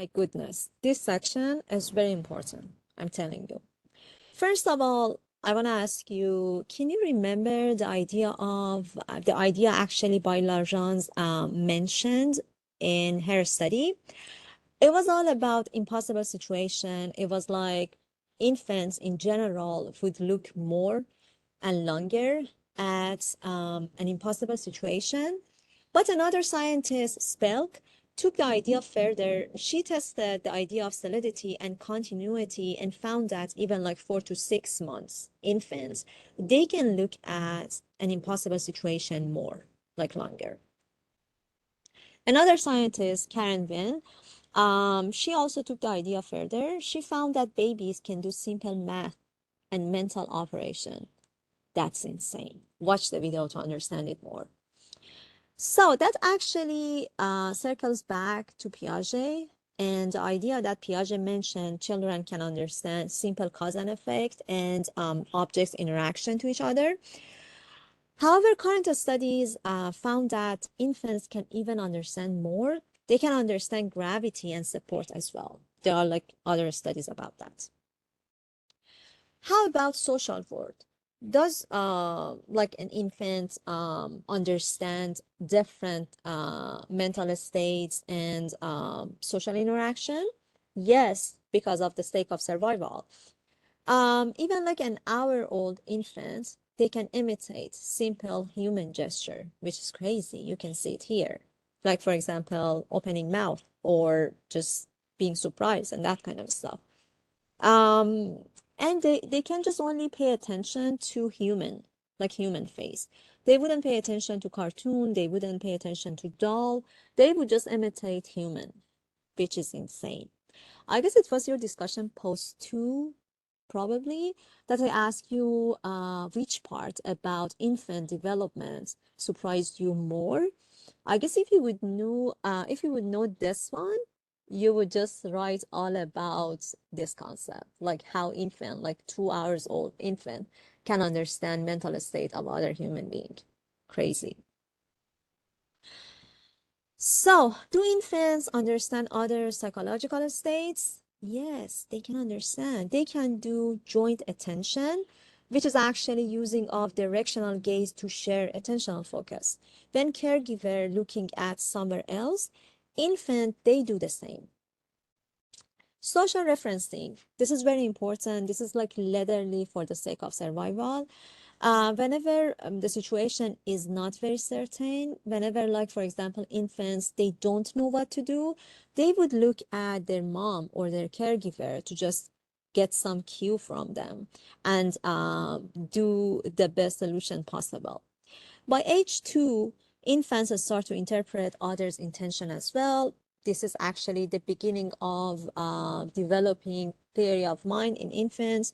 My goodness, this section is very important, I'm telling you. First of all, I want to ask you, can you remember the idea actually by Largence mentioned in her study? It was all about impossible situation. It was like infants in general would look more and longer at an impossible situation. But another scientist, Spelk, took the idea further. She tested the idea of solidity and continuity and found that even like 4 to 6 months infants, they can look at an impossible situation more, like longer. Another scientist, Karen Wynn, she also took the idea further. She found that babies can do simple math and mental operation. That's insane. Watch the video to understand it more. So that actually circles back to Piaget and the idea that Piaget mentioned children can understand simple cause and effect and objects interaction to each other. However, current studies found that infants can even understand more. They can understand gravity and support as well. There are like other studies about that. How about social world? Does like an infant understand different mental states and social interaction? Yes, because of the sake of survival. Even like an hour-old infant, they can imitate simple human gesture, which is crazy. You can see it here. Like, for example, opening mouth or just being surprised and that kind of stuff. Um, and they can just only pay attention to human, like human face. They wouldn't pay attention to cartoon, they wouldn't pay attention to doll. They would just imitate human, which is insane. I guess it was your discussion post 2, probably, that I asked you which part about infant development surprised you more. I guess if you would know this one, you would just write all about this concept, like how infant, like 2 hours old infant, can understand mental state of other human being. Crazy. So, do infants understand other psychological states? Yes, they can understand. They can do joint attention, which is actually using of directional gaze to share attentional focus. When caregiver looking at somewhere else, infant, they do the same. Social referencing. This is very important. This is like literally for the sake of survival. Whenever the situation is not very certain, whenever, like, for example, infants, they don't know what to do, they would look at their mom or their caregiver to just get some cue from them and do the best solution possible. By age 2, infants start to interpret others' intention as well. This is actually the beginning of developing theory of mind in infants.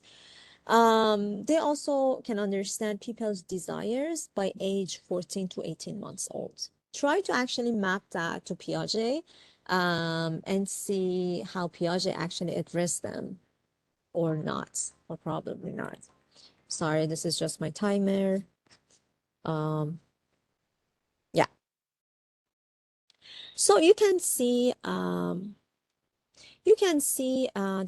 They also can understand people's desires by age 14 to 18 months old. Try to actually map that to Piaget and see how Piaget actually addressed them or not, or probably not. Sorry, this is just my timer. Um, yeah. So you can see the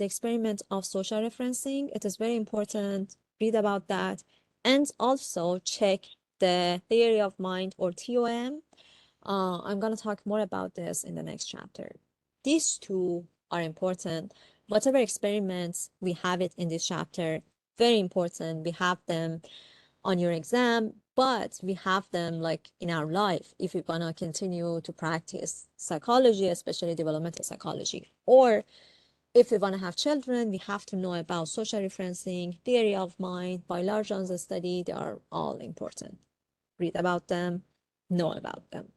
experiment of social referencing. It is very important. Read about that. And also check the theory of mind or TOM. I'm going to talk more about this in the next chapter. These two are important. Whatever experiments, we have it in this chapter. Very important. We have them on your exam, but we have them like in our life if we're gonna continue to practice psychology, especially developmental psychology. Or if we want to have children, we have to know about social referencing, theory of mind, by Largence study. They are all important. Read about them, know about them.